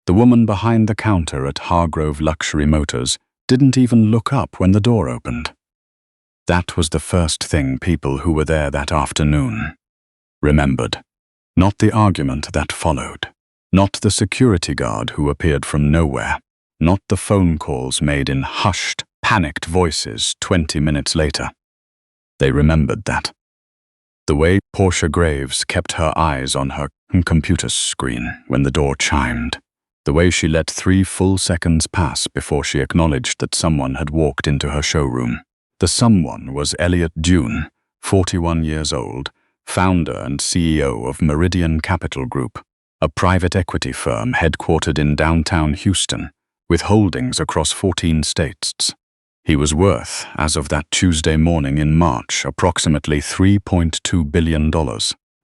The woman behind the counter at Hargrove Luxury Motors didn't even look up when the door opened. That was the first thing people who were there that afternoon remembered. Not the argument that followed. Not the security guard who appeared from nowhere. Not the phone calls made in hushed, panicked voices 20 minutes later. They remembered that. The way Portia Graves kept her eyes on her computer screen when the door chimed. The way she let 3 full seconds pass before she acknowledged that someone had walked into her showroom. The someone was Elliot Dune, 41 years old, founder and CEO of Meridian Capital Group, a private equity firm headquartered in downtown Houston, with holdings across 14 states. He was worth, as of that Tuesday morning in March, approximately $3.2 billion.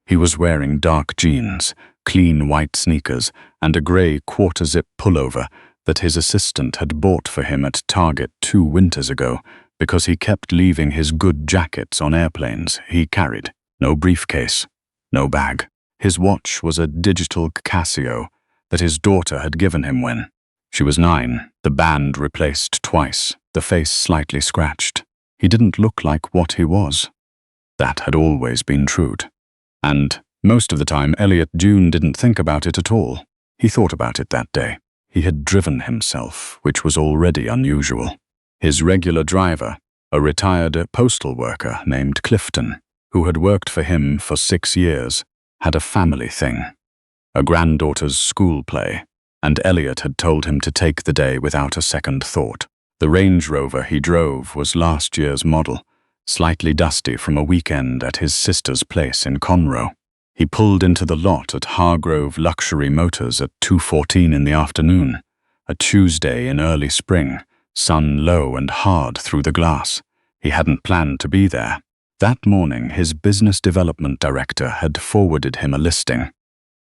He was wearing dark jeans, clean white sneakers, and a gray quarter-zip pullover that his assistant had bought for him at Target 2 winters ago because he kept leaving his good jackets on airplanes he carried. No briefcase, no bag. His watch was a digital Casio that his daughter had given him when she was 9, the band replaced twice, the face slightly scratched. He didn't look like what he was. That had always been true. And most of the time, Elliot Dune didn't think about it at all. He thought about it that day. He had driven himself, which was already unusual. His regular driver, a retired postal worker named Clifton, who had worked for him for 6 years, had a family thing, a granddaughter's school play, and Elliot had told him to take the day without a second thought. The Range Rover he drove was last year's model, slightly dusty from a weekend at his sister's place in Conroe. He pulled into the lot at Hargrove Luxury Motors at 2:14 in the afternoon, a Tuesday in early spring, sun low and hard through the glass. He hadn't planned to be there. That morning, his business development director had forwarded him a listing.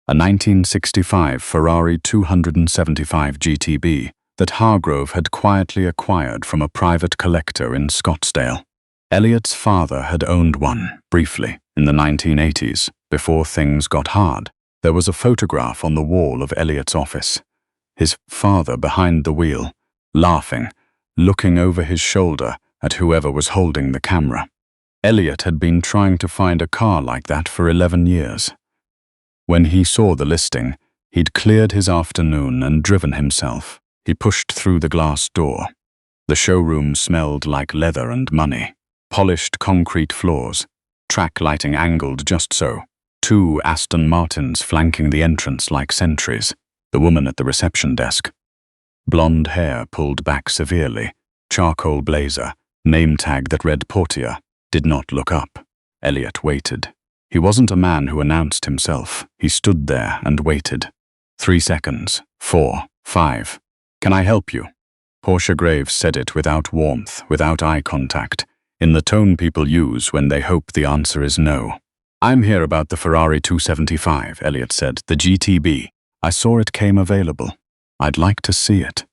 A 1965 Ferrari 275 GTB that Hargrove had quietly acquired from a private collector in Scottsdale. Elliot's father had owned one, briefly, in the 1980s, before things got hard. There was a photograph on the wall of Elliot's office. His father behind the wheel, laughing, looking over his shoulder at whoever was holding the camera. Elliot had been trying to find a car like that for 11 years. When he saw the listing, he'd cleared his afternoon and driven himself. He pushed through the glass door. The showroom smelled like leather and money. Polished concrete floors, track lighting angled just so. 2 Aston Martins flanking the entrance like sentries. The woman at the reception desk. Blonde hair pulled back severely. Charcoal blazer, name tag that read Portia. Did not look up. Elliot waited. He wasn't a man who announced himself. He stood there and waited. 3 seconds. 4. 5. Can I help you? Portia Graves said it without warmth, without eye contact, in the tone people use when they hope the answer is no. I'm here about the Ferrari 275, Elliot said, the GTB. I saw it came available. I'd like to see it.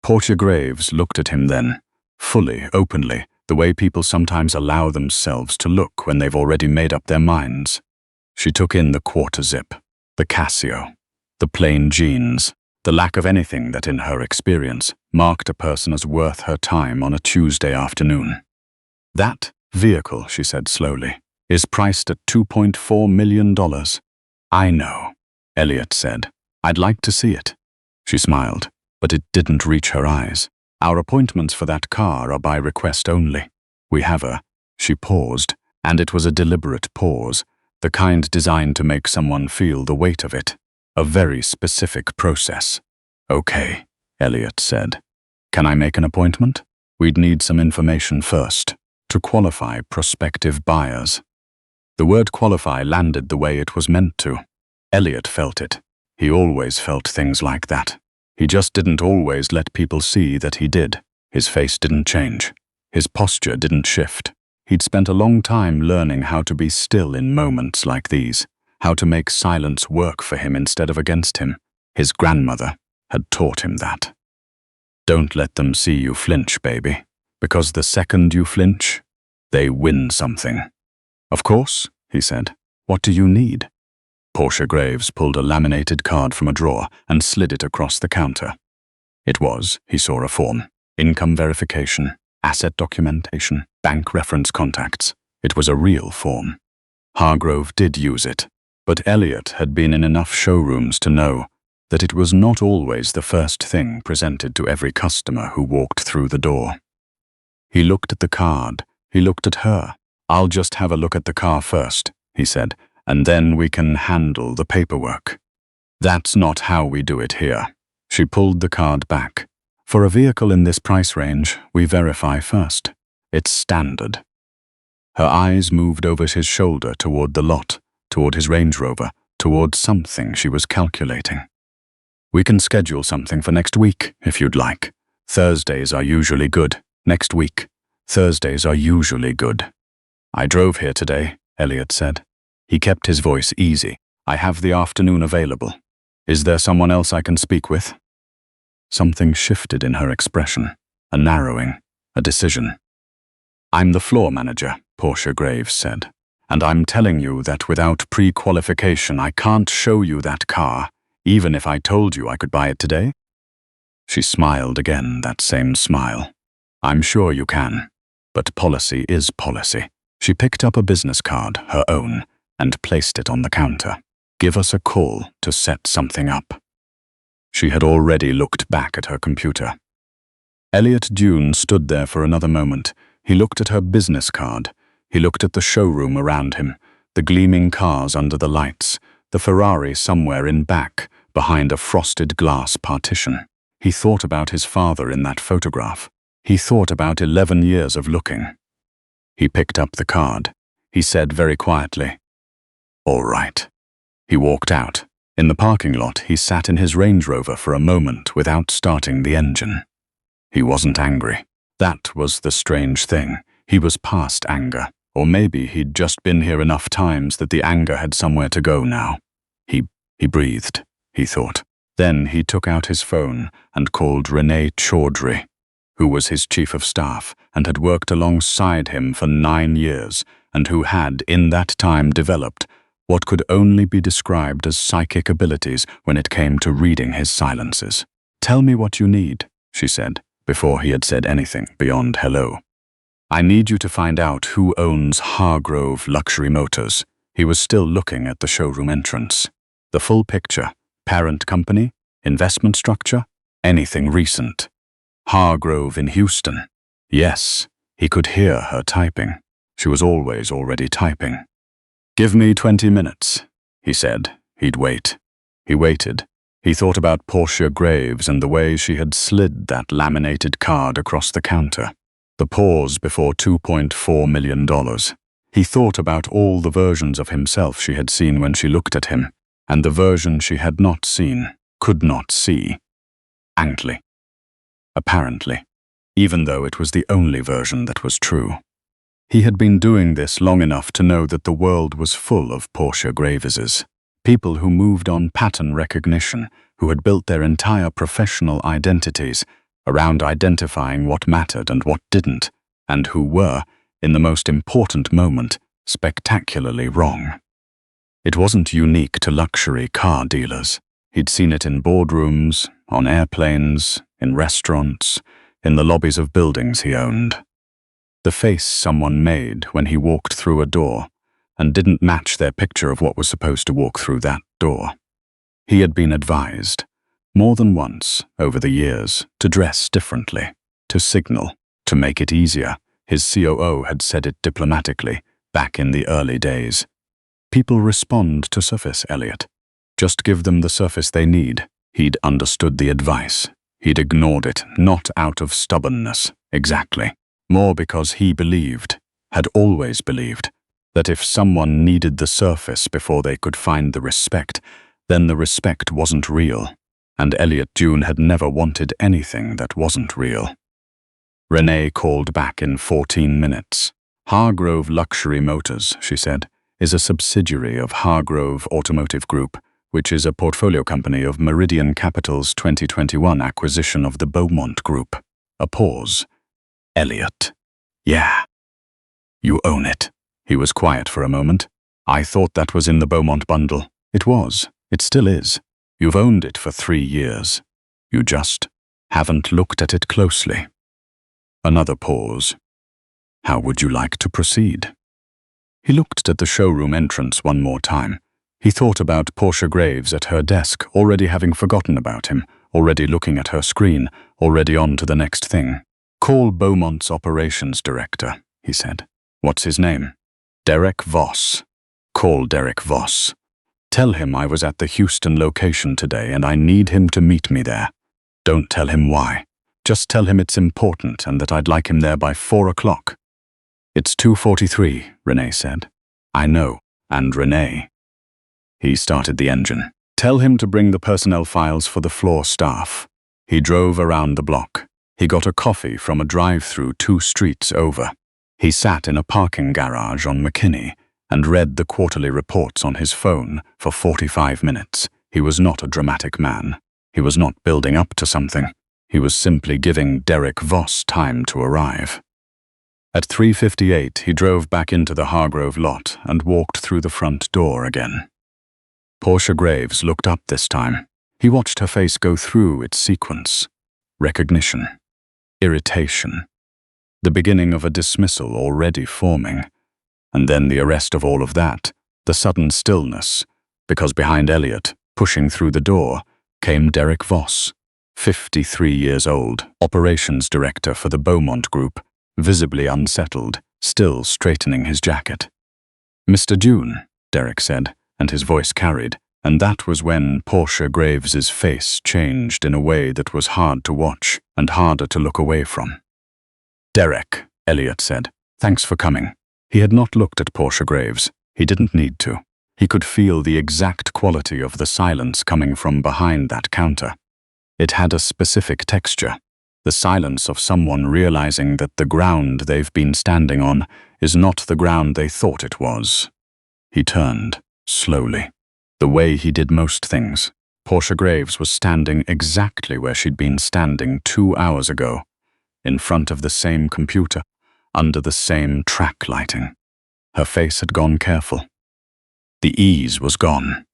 Portia Graves looked at him then, fully, openly, the way people sometimes allow themselves to look when they've already made up their minds. She took in the quarter zip, the Casio, the plain jeans, the lack of anything that in her experience marked a person as worth her time on a Tuesday afternoon. That vehicle, she said slowly, is priced at $2.4 million. I know, Elliot said. I'd like to see it. She smiled, but it didn't reach her eyes. Our appointments for that car are by request only. We have a... She paused, and it was a deliberate pause, the kind designed to make someone feel the weight of it. A very specific process. Okay, Elliot said. Can I make an appointment? We'd need some information first, to qualify prospective buyers. The word qualify landed the way it was meant to. Elliot felt it. He always felt things like that. He just didn't always let people see that he did. His face didn't change. His posture didn't shift. He'd spent a long time learning how to be still in moments like these, how to make silence work for him instead of against him. His grandmother had taught him that. Don't let them see you flinch, baby, because the second you flinch, they win something. Of course, he said. What do you need? Portia Graves pulled a laminated card from a drawer and slid it across the counter. It was, he saw, a form. Income verification, asset documentation, bank reference contacts. It was a real form. Hargrove did use it, but Elliot had been in enough showrooms to know that it was not always the first thing presented to every customer who walked through the door. He looked at the card. He looked at her. "I'll just have a look at the car first," he said, "and then we can handle the paperwork." "That's not how we do it here." She pulled the card back. "For a vehicle in this price range, we verify first. It's standard." Her eyes moved over his shoulder toward the lot, toward his Range Rover, toward something she was calculating. "We can schedule something for next week, if you'd like. Thursdays are usually good. Next week. Thursdays are usually good." "I drove here today," Elliot said. He kept his voice easy. "I have the afternoon available. Is there someone else I can speak with?" Something shifted in her expression, a narrowing, a decision. "I'm the floor manager," Portia Graves said, "and I'm telling you that without pre-qualification I can't show you that car, even if I told you I could buy it today." She smiled again, that same smile. "I'm sure you can, but policy is policy." She picked up a business card, her own, and placed it on the counter. "Give us a call to set something up." She had already looked back at her computer. Elliot Dune stood there for another moment. He looked at her business card. He looked at the showroom around him, the gleaming cars under the lights, the Ferrari somewhere in back, behind a frosted glass partition. He thought about his father in that photograph. He thought about 11 years of looking. He picked up the card. He said very quietly, "All right." He walked out. In the parking lot, he sat in his Range Rover for a moment without starting the engine. He wasn't angry. That was the strange thing. He was past anger. Or maybe he'd just been here enough times that the anger had somewhere to go now. He breathed, he thought. Then he took out his phone and called Renee Chaudhry, who was his chief of staff and had worked alongside him for 9 years, and who had, in that time, developed what could only be described as psychic abilities when it came to reading his silences. "Tell me what you need," she said, before he had said anything beyond hello. "I need you to find out who owns Hargrove Luxury Motors." He was still looking at the showroom entrance. The full picture, parent company, investment structure, anything recent. Hargrove in Houston. Yes, he could hear her typing. She was always already typing. "Give me 20 minutes, he said. He'd wait. He waited. He thought about Portia Graves and the way she had slid that laminated card across the counter. The pause before $2.4 million. He thought about all the versions of himself she had seen when she looked at him, and the version she had not seen, could not see. Angly. Apparently. Even though it was the only version that was true. He had been doing this long enough to know that the world was full of Portia Graveses. People who moved on pattern recognition, who had built their entire professional identities around identifying what mattered and what didn't, and who were, in the most important moment, spectacularly wrong. It wasn't unique to luxury car dealers. He'd seen it in boardrooms, on airplanes, in restaurants, in the lobbies of buildings he owned. The face someone made when he walked through a door and didn't match their picture of what was supposed to walk through that door. He had been advised, more than once over the years, to dress differently, to signal, to make it easier. His COO had said it diplomatically, back in the early days. People respond to surface, Elliot. Just give them the surface they need. He'd understood the advice. He'd ignored it, not out of stubbornness, exactly. More because he believed, had always believed, that if someone needed the surface before they could find the respect, then the respect wasn't real. And Elliot Dune had never wanted anything that wasn't real. Renee called back in 14 minutes. "Hargrove Luxury Motors," she said, "is a subsidiary of Hargrove Automotive Group, which is a portfolio company of Meridian Capital's 2021 acquisition of the Beaumont Group." A pause. "Elliot." "Yeah." "You own it." He was quiet for a moment. "I thought that was in the Beaumont bundle. It was. It still is. You've owned it for 3 years. You just haven't looked at it closely. Another pause. How would you like to proceed? He looked at the showroom entrance one more time. He thought about Portia Graves at her desk, already having forgotten about him, already looking at her screen, already on to the next thing. Call Beaumont's operations director, he said. What's his name? Derek Voss. Call Derek Voss. Tell him I was at the Houston location today and I need him to meet me there. Don't tell him why. Just tell him it's important and that I'd like him there by 4 o'clock. It's 2:43, Renee said. I know, and Renee. He started the engine. Tell him to bring the personnel files for the floor staff. He drove around the block. He got a coffee from a drive-through 2 streets over. He sat in a parking garage on McKinney and read the quarterly reports on his phone for 45 minutes. He was not a dramatic man. He was not building up to something. He was simply giving Derek Voss time to arrive. At 3:58, he drove back into the Hargrove lot and walked through the front door again. Portia Graves looked up this time. He watched her face go through its sequence. Recognition. Irritation. The beginning of a dismissal already forming. And then the arrest of all of that, the sudden stillness, because behind Elliot, pushing through the door, came Derek Voss, 53 years old, operations director for the Beaumont Group, visibly unsettled, still straightening his jacket. Mr. June, Derek said, and his voice carried, and that was when Portia Graves's face changed in a way that was hard to watch and harder to look away from. Derek, Elliot said, thanks for coming. He had not looked at Portia Graves. He didn't need to. He could feel the exact quality of the silence coming from behind that counter. It had a specific texture, the silence of someone realizing that the ground they've been standing on is not the ground they thought it was. He turned, slowly, the way he did most things. Portia Graves was standing exactly where she'd been standing 2 hours ago, in front of the same computer, under the same track lighting. Her face had gone careful. The ease was gone.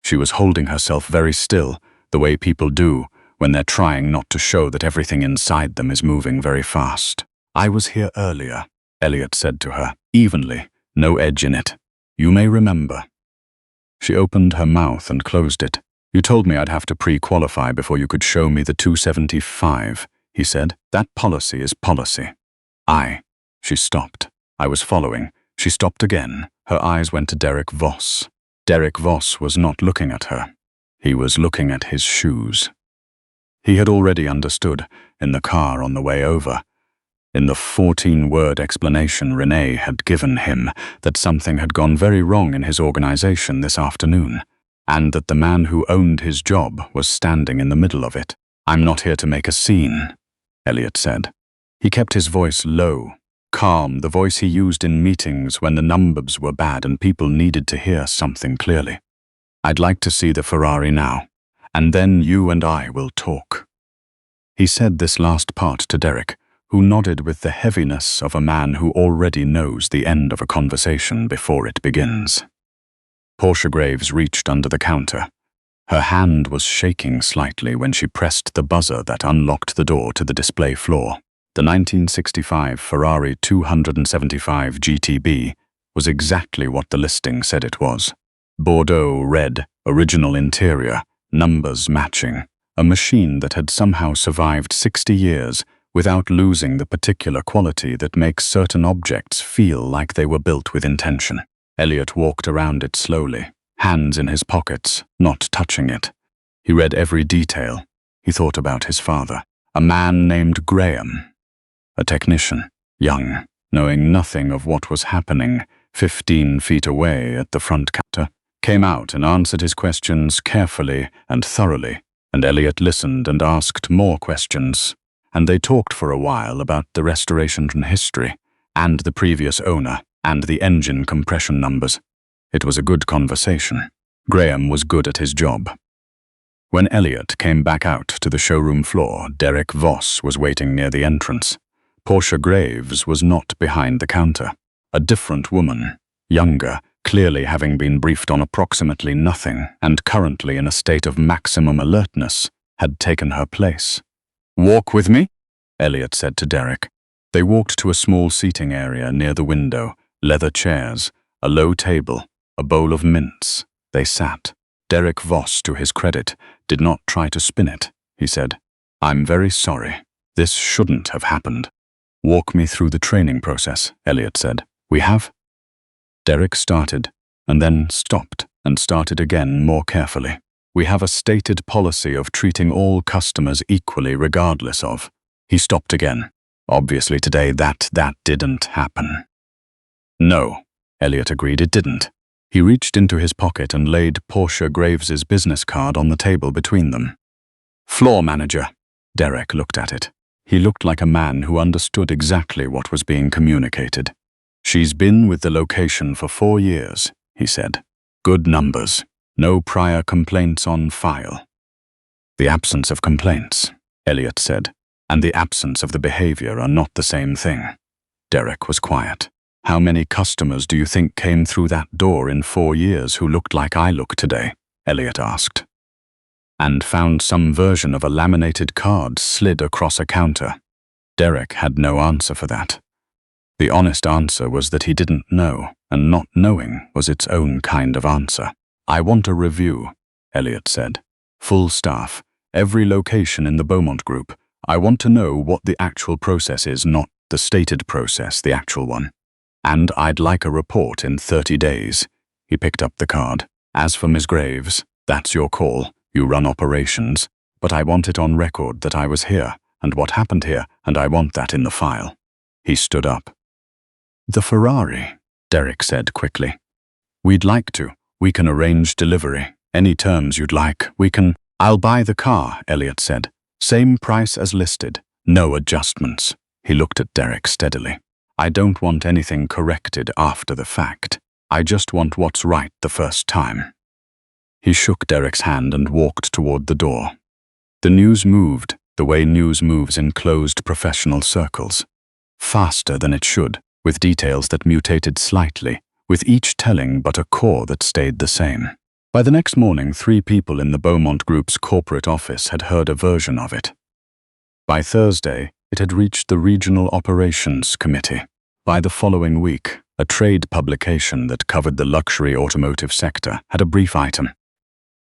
She was holding herself very still, the way people do when they're trying not to show that everything inside them is moving very fast. I was here earlier, Elliot said to her, evenly, no edge in it. You may remember. She opened her mouth and closed it. You told me I'd have to pre-qualify before you could show me the 275, he said. That policy is policy. She stopped. I was following. She stopped again. Her eyes went to Derek Voss. Derek Voss was not looking at her. He was looking at his shoes. He had already understood, in the car on the way over, in the 14-word explanation Renee had given him, that something had gone very wrong in his organization this afternoon, and that the man who owned his job was standing in the middle of it. I'm not here to make a scene, Elliot said. He kept his voice low, calm, the voice he used in meetings when the numbers were bad and people needed to hear something clearly. I'd like to see the Ferrari now, and then you and I will talk. He said this last part to Derek, who nodded with the heaviness of a man who already knows the end of a conversation before it begins. Portia Graves reached under the counter. Her hand was shaking slightly when she pressed the buzzer that unlocked the door to the display floor. The 1965 Ferrari 275 GTB was exactly what the listing said it was. Bordeaux red, original interior, numbers matching. A machine that had somehow survived 60 years without losing the particular quality that makes certain objects feel like they were built with intention. Elliot walked around it slowly, hands in his pockets, not touching it. He read every detail. He thought about his father, a man named Graham. A technician, young, knowing nothing of what was happening, 15 feet away at the front counter, came out and answered his questions carefully and thoroughly, and Elliot listened and asked more questions, and they talked for a while about the restoration history, and the previous owner, and the engine compression numbers. It was a good conversation. Graham was good at his job. When Elliot came back out to the showroom floor, Derek Voss was waiting near the entrance. Portia Graves was not behind the counter. A different woman, younger, clearly having been briefed on approximately nothing and currently in a state of maximum alertness, had taken her place. "Walk with me?" Elliot said to Derek. They walked to a small seating area near the window, leather chairs, a low table, a bowl of mints. They sat. Derek Voss, to his credit, did not try to spin it. He said, "I'm very sorry. This shouldn't have happened." "Walk me through the training process," Elliot said. "We have?" Derek started, and then stopped and started again more carefully. "We have a stated policy of treating all customers equally regardless of." He stopped again. Obviously today that didn't happen. "No," Elliot agreed, "it didn't." He reached into his pocket and laid Portia Graves's business card on the table between them. "Floor manager." Derek looked at it. He looked like a man who understood exactly what was being communicated. "She's been with the location for 4 years, he said. "Good numbers. No prior complaints on file." "The absence of complaints," Elliot said, "and the absence of the behavior are not the same thing." Derek was quiet. "How many customers do you think came through that door in 4 years who looked like I look today?" Elliot asked. "And found some version of a laminated card slid across a counter." Derek had no answer for that. The honest answer was that he didn't know, and not knowing was its own kind of answer. "I want a review," Elliot said. "Full staff, every location in the Beaumont Group. I want to know what the actual process is, not the stated process, the actual one. And I'd like a report in 30 days. He picked up the card. "As for Ms. Graves, that's your call. You run operations. But I want it on record that I was here, and what happened here, and I want that in the file." He stood up. "The Ferrari," Derek said quickly. "We'd like to. We can arrange delivery. Any terms you'd like. We can—" "I'll buy the car," Elliot said. "Same price as listed. No adjustments." He looked at Derek steadily. "I don't want anything corrected after the fact. I just want what's right the first time." He shook Derek's hand and walked toward the door. The news moved, the way news moves in closed professional circles. Faster than it should, with details that mutated slightly, with each telling but a core that stayed the same. By the next morning, 3 people in the Beaumont Group's corporate office had heard a version of it. By Thursday, it had reached the Regional Operations Committee. By the following week, a trade publication that covered the luxury automotive sector had a brief item.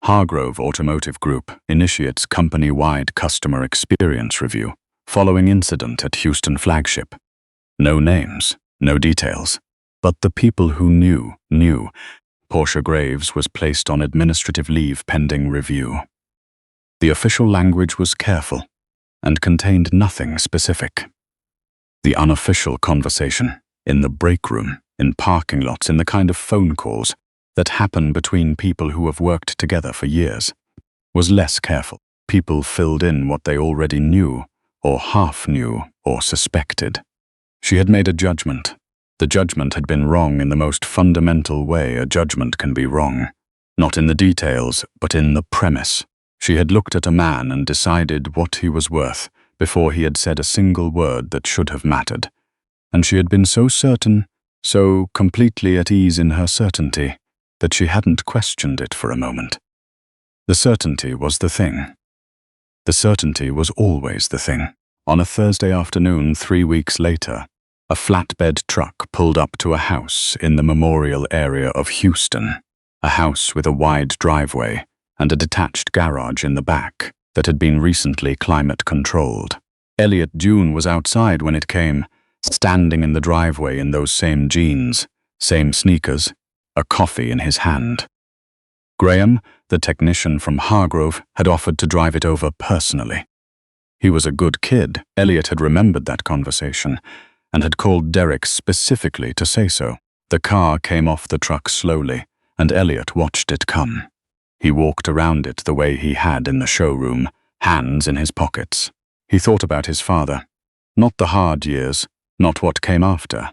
Hargrove Automotive Group initiates company-wide customer experience review following incident at Houston flagship. No names, no details. But the people who knew. Portia Graves was placed on administrative leave pending review. The official language was careful and contained nothing specific. The unofficial conversation, in the break room, in parking lots, in the kind of phone calls that happen between people who have worked together for years, was less careful. People filled in what they already knew, or half knew, or suspected. She had made a judgment. The judgment had been wrong in the most fundamental way a judgment can be wrong. Not in the details, but in the premise. She had looked at a man and decided what he was worth before he had said a single word that should have mattered. And she had been so certain, so completely at ease in her certainty, that she hadn't questioned it for a moment. The certainty was the thing. The certainty was always the thing. On a Thursday afternoon 3 weeks later, a flatbed truck pulled up to a house in the memorial area of Houston, a house with a wide driveway and a detached garage in the back that had been recently climate-controlled. Elliot Dune was outside when it came, standing in the driveway in those same jeans, same sneakers, a coffee in his hand. Graham, the technician from Hargrove, had offered to drive it over personally. He was a good kid. Elliot had remembered that conversation and had called Derek specifically to say so. The car came off the truck slowly, and Elliot watched it come. He walked around it the way he had in the showroom, hands in his pockets. He thought about his father. Not the hard years, not what came after,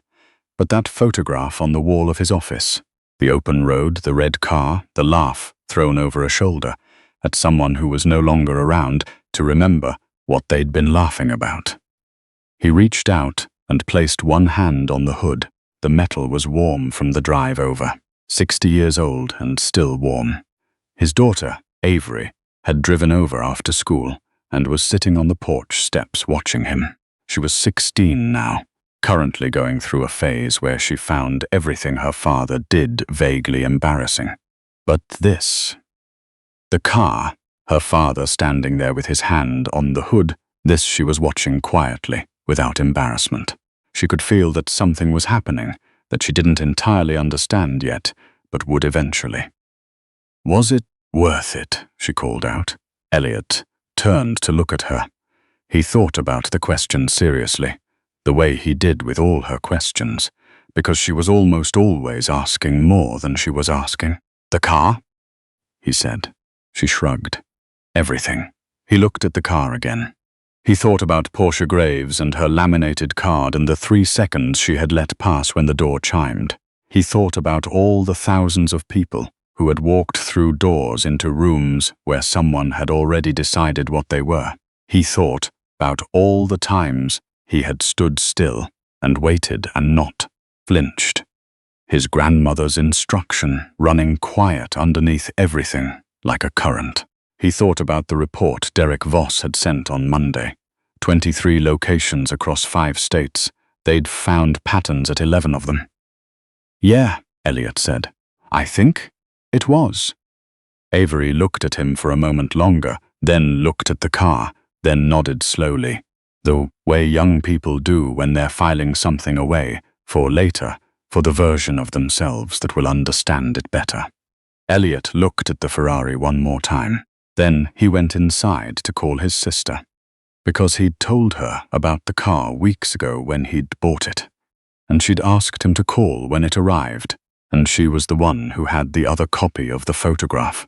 but that photograph on the wall of his office. The open road, the red car, the laugh thrown over a shoulder at someone who was no longer around to remember what they'd been laughing about. He reached out and placed one hand on the hood. The metal was warm from the drive over. 60 years old and still warm. His daughter, Avery, had driven over after school and was sitting on the porch steps watching him. She was 16 now, currently going through a phase where she found everything her father did vaguely embarrassing. But this. The car, her father standing there with his hand on the hood, this she was watching quietly, without embarrassment. She could feel that something was happening, that she didn't entirely understand yet, but would eventually. Was it worth it? She called out. Elliot turned to look at her. He thought about the question seriously, the way he did with all her questions, because she was almost always asking more than she was asking. The car? He said. She shrugged. Everything. He looked at the car again. He thought about Portia Graves and her laminated card and the 3 seconds she had let pass when the door chimed. He thought about all the thousands of people who had walked through doors into rooms where someone had already decided what they were. He thought about all the times he had stood still and waited and not flinched. His grandmother's instruction running quiet underneath everything like a current. He thought about the report Derek Voss had sent on Monday. 23 locations across 5 states. They'd found patterns at 11 of them. Yeah, Elliot said. I think it was. Avery looked at him for a moment longer, then looked at the car, then nodded slowly, the way young people do when they're filing something away, for later, for the version of themselves that will understand it better. Elliot looked at the Ferrari one more time. Then he went inside to call his sister, because he'd told her about the car weeks ago when he'd bought it, and she'd asked him to call when it arrived, and she was the one who had the other copy of the photograph.